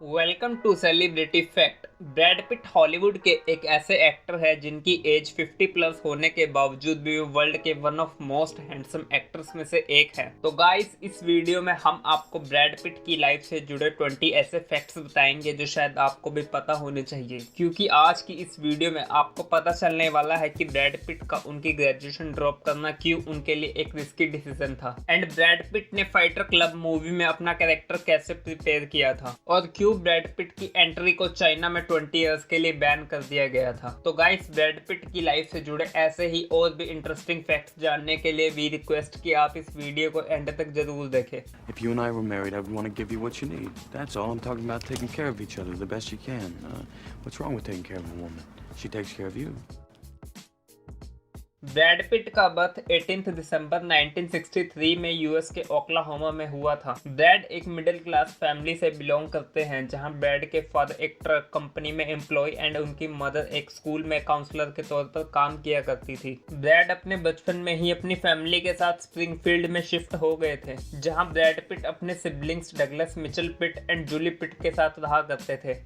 Welcome to celebrity fact. Brad Pitt Hollywood के एक ऐसे एक्टर है जिनकी एज 50 प्लस होने के बावजूद भी वो वर्ल्ड के one of most handsome actors में से एक है। तो गाइस, इस वीडियो में हम आपको ब्रैड पिट की लाइफ से जुड़े 20 ऐसे फैक्ट्स बताएंगे जो शायद आपको भी पता होने चाहिए, क्योंकि आज की इस वीडियो में आपको पता चलने वाला है कि ब्रैड पिट का उनकी ग्रेजुएशन ड्रॉप करना क्यों उनके लिए एक रिस्की डिसीजन था, एंड ब्रैड पिट ने फाइटर क्लब मूवी में अपना कैरेक्टर कैसे प्रिपेयर किया था, और क्यों ब्रैड पिट की एंट्री को चाइना में 20 इयर्स के लिए बैन कर दिया गया था। तो गाइस, ब्रैड पिट की लाइफ से जुड़े ऐसे ही और भी इंटरेस्टिंग फैक्ट्स जानने के लिए वी रिक्वेस्ट कि आप इस वीडियो को एंड तक जरूर देखें। If you and I were married, I would want to give you what you need. That's all. I'm talking about taking care of each other the best you can. What's wrong with taking care of a woman? She takes care of you. Brad Pitt का birth 18 दिसंबर 1963 में US के Oklahoma में हुआ था। Bread एक middle class family से belong करते हैं, जहां ब्रैड के फादर एक ट्रक कंपनी में एम्प्लॉय एंड उनकी मदर एक स्कूल में काउंसलर के तौर पर काम किया करती थी। ब्रैड अपने बचपन में ही अपनी फैमिली के साथ स्प्रिंगफील्ड में शिफ्ट हो गए थे, जहां ब्रैड पिट अपने siblings Douglas Mitchell Pitt and Julie Pitt के साथ रहा करते थे।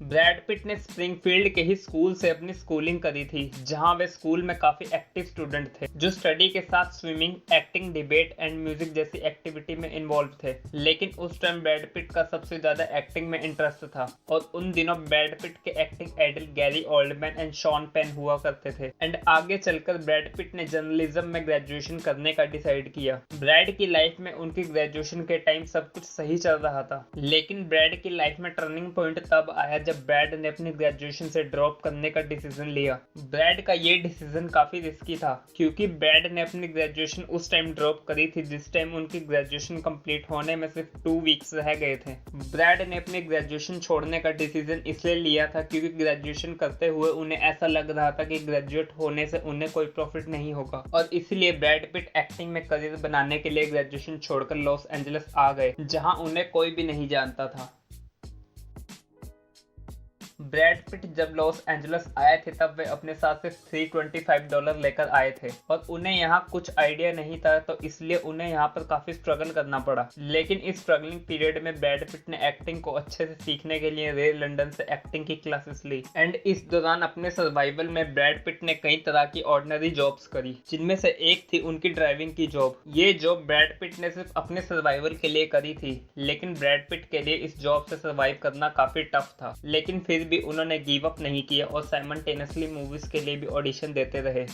ब्रैड पिट ने स्प्रिंगफील्ड के ही स्कूल से अपनी स्कूलिंग करी थी, जहां वे स्कूल में काफी एक्टिव स्टूडेंट थे जो स्टडी के साथ swimming, acting, debate and music जैसी एक्टिविटी में इन्वॉल्व थे। लेकिन उस टाइम ब्रैड पिट का सबसे ज्यादा एक्टिंग में इंटरेस्ट था, और उन दिनों ब्रैड पिट के acting idol Gary Oldman and Sean Penn हुआ करते थे। एंड आगे चलकर ब्रैड पिट ने जर्नलिज्म में ग्रेजुएशन करने का डिसाइड किया। ब्रैड की लाइफ में उनकी ग्रेजुएशन के टाइम सब कुछ सही चल रहा था, लेकिन ब्रैड की लाइफ में टर्निंग पॉइंट तब आया जब ब्रैड ने अपनी ग्रेजुएशन से ड्रॉप करने का डिसीजन लिया। ब्रैड का ये डिसीजन काफी रिस्की था, क्योंकि ब्रैड ने अपनी ग्रेजुएशन उस टाइम ड्रॉप करी थी जिस टाइम उनकी ग्रेजुएशन कंप्लीट होने में सिर्फ 2 वीक्स रह गए थे। ब्रैड ने अपनी ग्रेजुएशन छोड़ने का डिसीजन इसलिए लिया था क्योंकि ग्रेजुएशन करते हुए उन्हें ऐसा लग रहा था कि ग्रेजुएट होने से उन्हें कोई प्रॉफिट नहीं होगा, और इसलिए ब्रैड पिट एक्टिंग में करियर बनाने के लिए ग्रेजुएशन छोड़कर लॉस एंजलिस आ गए, जहां उन्हें कोई भी नहीं जानता था। ब्रैड पिट जब लॉस एंजलिस आए थे तब वे अपने साथ सिर्फ $325 लेकर आए थे, और उन्हें यहाँ कुछ आइडिया नहीं था, तो इसलिए उन्हें यहाँ पर काफी स्ट्रगल करना पड़ा। लेकिन इस स्ट्रगलिंग पीरियड में ब्रैड पिट ने एक्टिंग को अच्छे से सीखने के लिए रे लंदन से एक्टिंग की क्लासेस ली, एंड इस दौरान अपने सर्वाइवल में ब्रैड पिट ने कई तरह की ऑर्डिनरी जॉब्स करी, जिनमें से एक थी उनकी ड्राइविंग की जॉब। ये जॉब ब्रैड पिट ने सिर्फ अपने सर्वाइवल के लिए करी थी, लेकिन ब्रैड पिट के लिए इस जॉब से सर्वाइव करना काफी टफ था, लेकिन फिर भी उन्होंने गिव अप नहीं किया और साइमल्टेनियसली मूवीज के लिए भी ऑडिशन देते रहे।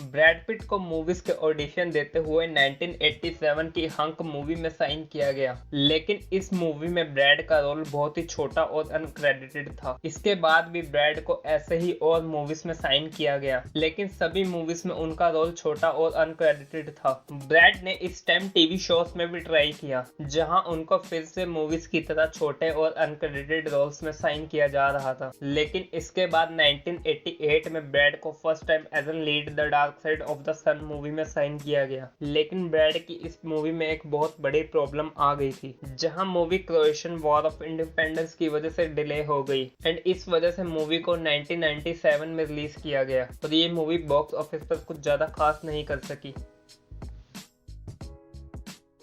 ब्रैड पिट को मूवीज के ऑडिशन देते हुए 1987 की हंक मूवी में साइन किया गया, लेकिन इस मूवी में ब्रैड का रोल बहुत ही छोटा और अनक्रेडिटेड था। इसके बाद भी ब्रैड को ऐसे ही और मूवीज में साइन किया गया, लेकिन सभी मूवीज में उनका रोल छोटा और अनक्रेडिटेड था। ब्रैड ने इस टाइम टीवी शोज में भी ट्राई किया, जहां उनको फिर से मूवीज की तरह छोटे और अनक्रेडिटेड रोल्स में साइन किया जा रहा था। लेकिन इसके बाद 1988 में ब्रैड को first time as an lead the dark side of the sun movie में साइन किया गया, लेकिन ब्रैड की इस मूवी में एक बहुत बड़ी प्रॉब्लम आ गई थी, जहां movie Croatian war of independence की वजह से डिले हो गई, एंड इस वजह से मूवी को 1997 में रिलीज किया गया, और ये मूवी बॉक्स ऑफिस पर कुछ ज्यादा खास नहीं कर सकी।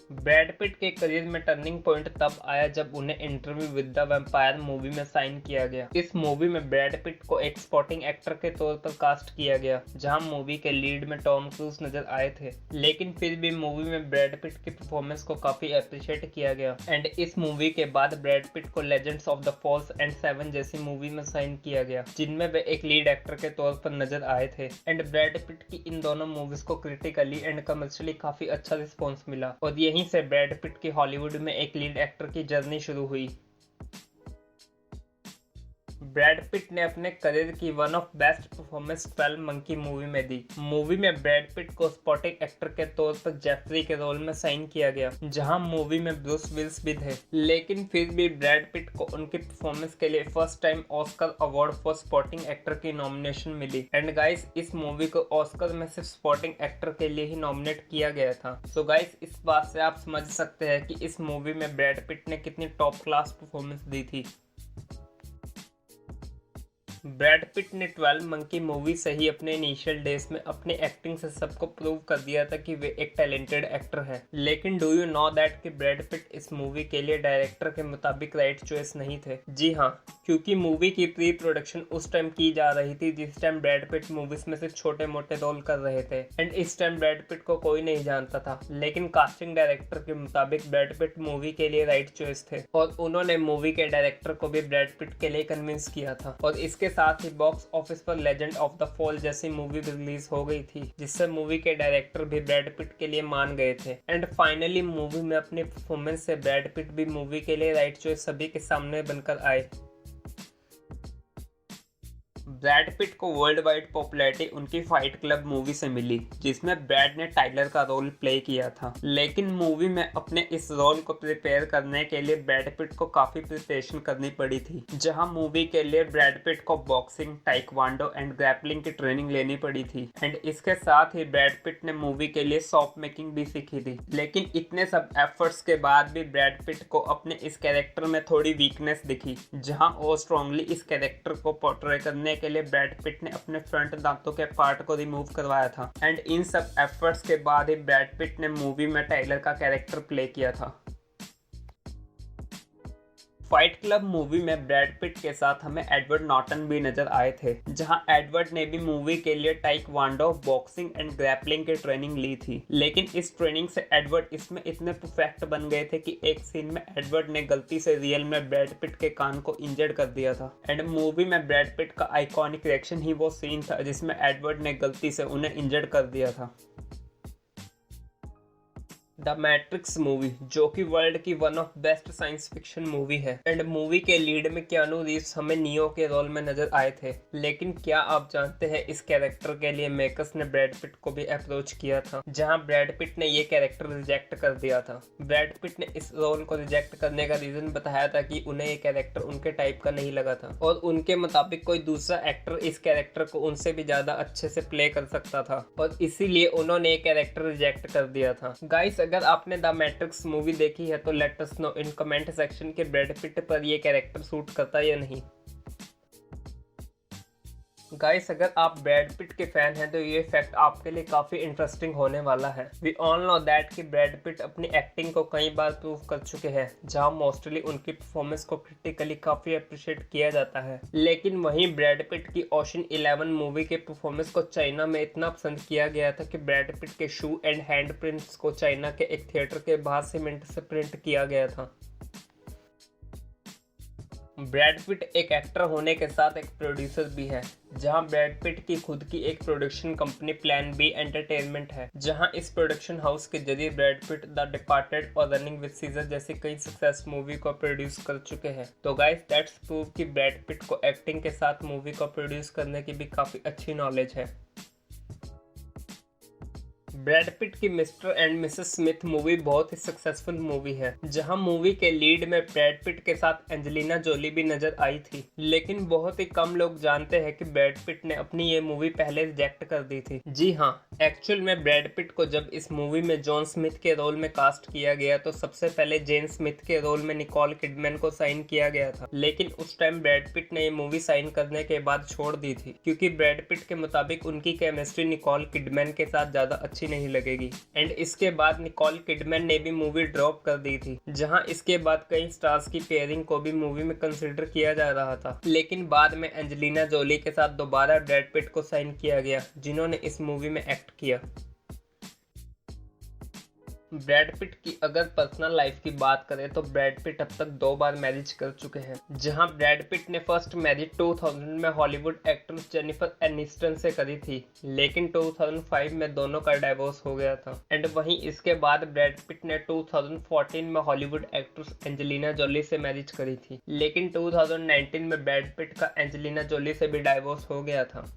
ब्रैड पिट के करियर में टर्निंग पॉइंट तब आया जब उन्हें interview with the vampire movie में साइन किया गया। इस मूवी में ब्रैड पिट को एक सपोर्टिंग एक्टर के तौर पर कास्ट किया गया, जहां मूवी के लीड में टॉम क्रूज नजर आए थे, लेकिन फिर भी मूवी में ब्रैड पिट की परफॉर्मेंस को काफी अप्रिशिएट किया गया, एंड इस मूवी के बाद ब्रैड पिट को legends of the falls and 7 जैसी मूवी में साइन किया गया, जिनमें वे एक लीड एक्टर के तौर पर नजर आए थे। एंड ब्रैड पिट की इन दोनों मूवीज को क्रिटिकली एंड कमर्शियली काफी अच्छा रिस्पॉन्स मिला, और यहीं से ब्रैड पिट की हॉलीवुड में एक लीड एक्टर की जर्नी शुरू हुई। ब्रैड पिट ने अपने करियर की one of best performance 12 monkey movie में दी। मूवी में ब्रैड पिट को सपोर्टिंग एक्टर के तौर पर जेफरी के रोल में साइन किया गया, जहां मूवी में ब्रूस विल्स भी थे, लेकिन फिर भी ब्रैड पिट को उनकी परफॉर्मेंस के लिए first time Oscar award for supporting actor की नॉमिनेशन मिली। एंड गाइस, इस मूवी को ऑस्कर में सिर्फ सपोर्टिंग एक्टर के लिए ही नॉमिनेट किया गया था। सो गाइस, इस बात से आप समझ सकते हैं कि इस मूवी में ब्रैड पिट ने कितनी टॉप क्लास परफॉर्मेंस दी थी। ब्रैड पिट ने 12 मंकी मूवी से ही अपने इनिशियल डेज में अपनी एक्टिंग से सबको प्रूव कर दिया था कि वे एक टैलेंटेड एक्टर हैं। लेकिन डू यू नो दैट कि ब्रैड पिट इस मूवी के लिए डायरेक्टर के मुताबिक राइट चॉइस नहीं थे? जी हाँ, क्योंकि मूवी की प्री प्रोडक्शन उस टाइम की जा रही थी जिस टाइम ब्रैड पिट मूवीज में सिर्फ छोटे मोटे रोल कर रहे थे एंड इस टाइम ब्रैड पिट को कोई नहीं जानता था। लेकिन कास्टिंग डायरेक्टर के मुताबिक ब्रैड पिट मूवी के लिए राइट चॉइस थे और उन्होंने मूवी के डायरेक्टर को भी ब्रैड पिट के लिए कन्विंस किया था। और इसके साथ ही बॉक्स ऑफिस पर लेजेंड ऑफ द फॉल जैसी मूवी रिलीज हो गई थी जिससे मूवी के डायरेक्टर भी ब्रैड पिट के लिए मान गए थे एंड फाइनली मूवी में अपनी परफॉर्मेंस से ब्रैड पिट भी मूवी के लिए राइट चॉइस सभी के सामने बनकर आए। ब्रैड पिट को वर्ल्ड वाइड पॉपुलैरिटी उनकी फाइट क्लब मूवी से मिली जिसमें ब्रैड ने टाइलर का रोल प्ले किया था। लेकिन मूवी में अपने इस रोल को प्रिपेयर करने के लिए ब्रैड पिट को काफी प्रिपरेशन करनी पड़ी थी, जहां मूवी के लिए ब्रैड पिट को बॉक्सिंग, टाइक्वांडो एंड ग्रैपलिंग की ट्रेनिंग लेनी पड़ी थी एंड इसके साथ ही ब्रैड पिट ने मूवी के लिए सॉप मेकिंग भी सीखी थी। लेकिन इतने सब एफर्ट्स के बाद भी ब्रैड पिट को अपने इस कैरेक्टर में थोड़ी वीकनेस दिखी, जहां वो स्ट्रांगली इस कैरेक्टर को पोर्ट्रे करने के लिए ब्रैड पिट ने अपने फ्रंट दांतों के पार्ट को रिमूव करवाया था एंड इन सब एफर्ट्स के बाद ही ब्रैड पिट ने मूवी में टाइलर का कैरेक्टर प्ले किया था। फाइट क्लब मूवी में ब्रैड पिट के साथ हमें एडवर्ड नॉर्टन भी नजर आए थे, जहां एडवर्ड ने भी मूवी के लिए टाइक्वांडो, बॉक्सिंग एंड ग्रैपलिंग की ट्रेनिंग ली थी। लेकिन इस ट्रेनिंग से एडवर्ड इसमें इतने परफेक्ट बन गए थे कि एक सीन में एडवर्ड ने गलती से रियल में ब्रैड पिट के कान को इंजर्ड कर दिया था एंड मूवी में ब्रैड पिट का आइकॉनिक रिएक्शन ही वो सीन था जिसमें एडवर्ड ने गलती से उन्हें इंजर्ड कर दिया था। द मैट्रिक्स मूवी, जो कि वर्ल्ड की one of best science fiction movie है एंड मूवी के लीड में कियानू रीव्स हमें नियो के रोल में नजर आए थे। लेकिन क्या आप जानते हैं इस कैरेक्टर के लिए मेकर्स ने ब्रैड पिट को भी अप्रोच किया था, जहां ब्रैड पिट ने ये कैरेक्टर रिजेक्ट कर दिया था। ब्रैड पिट ने इस रोल को रिजेक्ट करने का रीजन बताया था कि उन्हें ये कैरेक्टर उनके टाइप का नहीं लगा था और उनके मुताबिक कोई दूसरा एक्टर इस कैरेक्टर को उनसे भी ज्यादा अच्छे से प्ले कर सकता था और इसीलिए उन्होंने ये कैरेक्टर रिजेक्ट कर दिया था। गाइस, अगर आपने द मैट्रिक्स मूवी देखी है तो let us know in comment section के ब्रैड पिट पर ये कैरेक्टर सूट करता है या नहीं। गाइस, अगर आप ब्रैड पिट के फैन हैं तो ये फैक्ट आपके लिए काफी इंटरेस्टिंग होने वाला है। वी ऑल नो दैट कि ब्रैड पिट अपनी एक्टिंग को कई बार प्रूव कर चुके हैं, जहां मोस्टली उनकी परफॉर्मेंस को क्रिटिकली काफी अप्रिशिएट किया जाता है। लेकिन वहीं ब्रैड पिट की ओशन 11 मूवी के परफॉर्मेंस को चाइना में इतना पसंद किया गया था कि ब्रैड पिट के शू एंड हैंड प्रिंट्स को चाइना के एक थिएटर के बाहर सीमेंट से प्रिंट किया गया था। ब्रैड पिट एक एक्टर होने के साथ एक प्रोड्यूसर भी है, जहां ब्रैड पिट की खुद की एक production company Plan B Entertainment है, जहां इस प्रोडक्शन हाउस के जरिए ब्रैड पिट द डिपार्टेड और रनिंग विद सीजर जैसी कई सक्सेस मूवी को प्रोड्यूस कर चुके हैं। तो गाइस, दैट्स प्रूव कि ब्रैड पिट को एक्टिंग के साथ मूवी को प्रोड्यूस करने की भी काफी अच्छी नॉलेज है। ब्रैड पिट की mister and Mrs Smith movie बहुत ही सक्सेसफुल मूवी है, जहां मूवी के लीड में ब्रैड पिट के साथ एंजेलिना जोली भी नजर आई थी। लेकिन बहुत ही कम लोग जानते हैं कि ब्रैड पिट ने अपनी ये मूवी पहले रिजेक्ट कर दी थी। जी हाँ, एक्चुअल में ब्रैड पिट को जब इस मूवी में जॉन स्मिथ के रोल में कास्ट किया गया तो सबसे पहले जेन स्मिथ के रोल में निकोल किडमैन को साइन किया गया था। लेकिन उस टाइम ब्रैड पिट ने ये मूवी साइन करने के बाद छोड़ दी थी, क्योंकि ब्रैड पिट के मुताबिक उनकी केमिस्ट्री निकोल किडमैन के साथ ज्यादा अच्छी नहीं लगेगी एंड इसके बाद निकोल किडमैन ने भी मूवी ड्रॉप कर दी थी, जहां इसके बाद कई स्टार्स की पेयरिंग को भी मूवी में कंसिडर किया जा रहा था। लेकिन बाद में एंजेलिना जोली के साथ दोबारा ब्रैड पिट को साइन किया गया, जिन्होंने इस मूवी में एक्ट किया। ब्रैड पिट की अगर पर्सनल लाइफ की बात करें तो ब्रैड पिट अब तक 2 बार मैरिज कर चुके हैं, जहां ब्रैड पिट ने फर्स्ट मैरिज 2000 में हॉलीवुड एक्ट्रेस जेनिफर एनिस्टन से करी थी, लेकिन 2005 में दोनों का डिवोर्स हो गया था एंड वहीं इसके बाद ब्रैड पिट ने 2014 में हॉलीवुड एक्ट्रेस एंजेलिना जोली से मैरिज करी थी, लेकिन 2019 में ब्रैड पिट का एंजेलिना जोली से भी डिवोर्स हो गया था।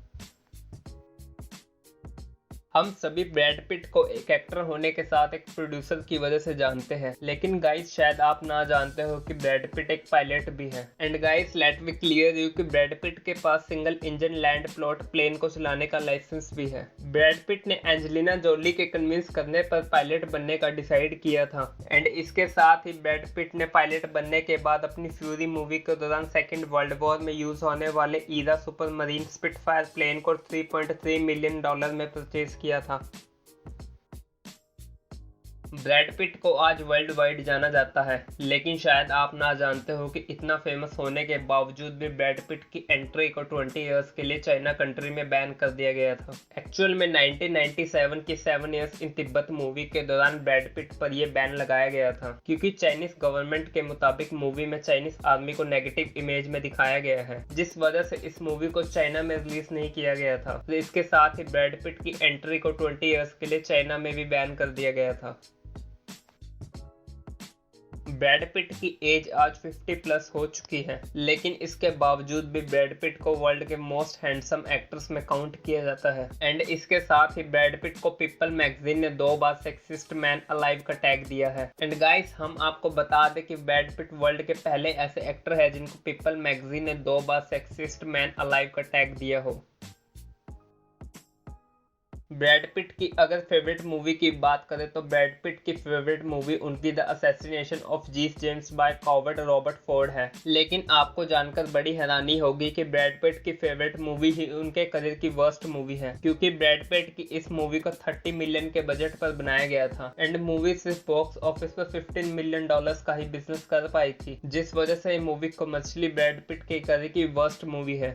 हम सभी ब्रैड पिट को एक एक्टर होने के साथ एक प्रोड्यूसर की वजह से जानते हैं, लेकिन गाइस शायद आप ना जानते हो कि ब्रैड पिट एक पायलट भी है। And guys let me clear you कि ब्रैड पिट के पास single engine land plot plane को चलाने का लाइसेंस भी है। ब्रैड पिट ने एंजेलिना जोली के कन्विंस करने पर पायलट बनने का डिसाइड किया था। एंड इसके साथ ही ब्रैड पिट ने पायलट बनने के बाद अपनी फ्यूरी मूवी के दौरान सेकेंड वर्ल्ड वॉर में यूज होने वाले era Supermarine Spitfire plane को $3.3 मिलियन में परचेज किया था। ब्रैड पिट को आज वर्ल्ड वाइड जाना जाता है, लेकिन शायद आप ना जानते हो कि इतना फेमस होने के बावजूद भी ब्रैड पिट की एंट्री को 20 इयर्स के लिए चाइना कंट्री में बैन कर दिया गया था। एक्चुअल में 1997 की 7 इयर्स इन तिब्बत मूवी के दौरान ब्रैड पिट पर यह बैन लगाया गया था, क्योंकि चाइनीज गवर्नमेंट के मुताबिक मूवी में चाइनीज आर्मी को नेगेटिव इमेज में दिखाया गया है, जिस वजह से इस मूवी को चाइना में रिलीज नहीं किया गया था। तो इसके साथ ही ब्रैड पिट की एंट्री को 20 इयर्स के लिए चाइना में भी बैन कर दिया गया था। ब्रैड पिट की एज आज 50 प्लस हो चुकी है, लेकिन इसके बावजूद भी ब्रैड पिट को वर्ल्ड के मोस्ट हैंडसम एक्टर्स में काउंट किया जाता है। एंड इसके साथ ही ब्रैड पिट को पीपल मैगजीन ने 2 बार सेक्सिस्ट मैन अलाइव का टैग दिया है। एंड गाइस हम आपको बता दें कि ब्रैड पिट वर्ल्ड के पहले ऐसे एक्टर है जिनको पीपल मैगजीन ने 2 बार सेक्सिस्ट मैन अलाइव का टैग दिया हो। ब्रैड पिट की अगर फेवरेट मूवी की बात करें तो ब्रैड पिट की फेवरेट मूवी उनकी The Assassination of Jesse James by Coward Robert Ford है। लेकिन आपको जानकर बड़ी हैरानी होगी कि ब्रैड पिट की फेवरेट मूवी ही उनके करियर की वर्स्ट मूवी है, क्योंकि ब्रैड पिट की इस मूवी को 30 मिलियन के बजट पर बनाया गया था। एंड मूवी सिर्फ बॉक्स ऑफिस पर $15 मिलियन का ही बिजनेस कर पाई थी, जिस वजह से ये मूवी कमर्शियली ब्रैड पिट के करियर की वर्स्ट मूवी है।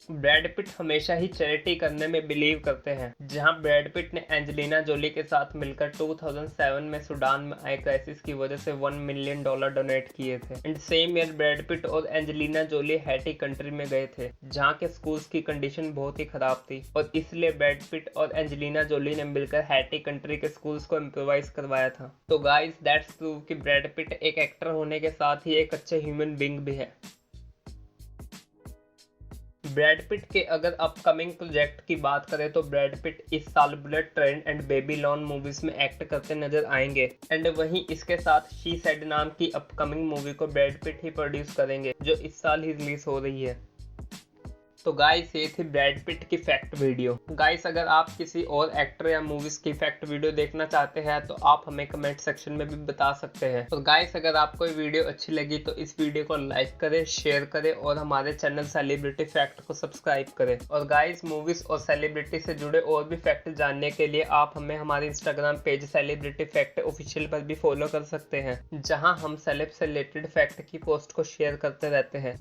ब्रैड पिट हमेशा ही चैरिटी करने में बिलीव करते हैं, जहां ब्रैड पिट ने एंजेलिना जोली के साथ मिलकर 2007 में सूडान में आए क्राइसिस की वजह से $1 मिलियन डोनेट किए थे। And same year Brad Pitt और एंजेलिना जोली हैटी कंट्री में गए थे, जहां के स्कूल्स की कंडीशन बहुत ही खराब थी, और इसलिए ब्रैड पिट और एंजेलिना जोली ने मिलकर हैटी कंट्री के स्कूल्स को इम्प्रोवाइज करवाया था। तो गाइस दैट्स प्रूव कि ब्रैड पिट एक एक्टर होने के साथ ही एक अच्छे ह्यूमन बीइंग भी है। ब्रैड पिट के अगर अपकमिंग प्रोजेक्ट की बात करें तो ब्रैड पिट इस साल bullet train and Babylon movies में एक्ट करते नजर आएंगे। एंड वहीं इसके साथ शी सेड नाम की अपकमिंग मूवी को ब्रैड पिट ही प्रोड्यूस करेंगे, जो इस साल ही रिलीज हो रही है। तो गाइस ये थी ब्रैड पिट की फैक्ट वीडियो। गाइस अगर आप किसी और एक्टर या मूवीज की फैक्ट वीडियो देखना चाहते हैं तो आप हमें कमेंट सेक्शन में भी बता सकते हैं। और गाइस अगर आपको ये वीडियो अच्छी लगी तो इस वीडियो को लाइक करें, शेयर करें और हमारे चैनल सेलिब्रिटी फैक्ट को सब्सक्राइब करें। और गाइस मूवीज और सेलिब्रिटी से जुड़े और भी फैक्ट जानने के लिए आप हमें हमारे Instagram page celebrity fact official पर भी फॉलो कर सकते हैं, जहाँ हम सेलेब से रिलेटेड फैक्ट की पोस्ट को शेयर करते रहते हैं।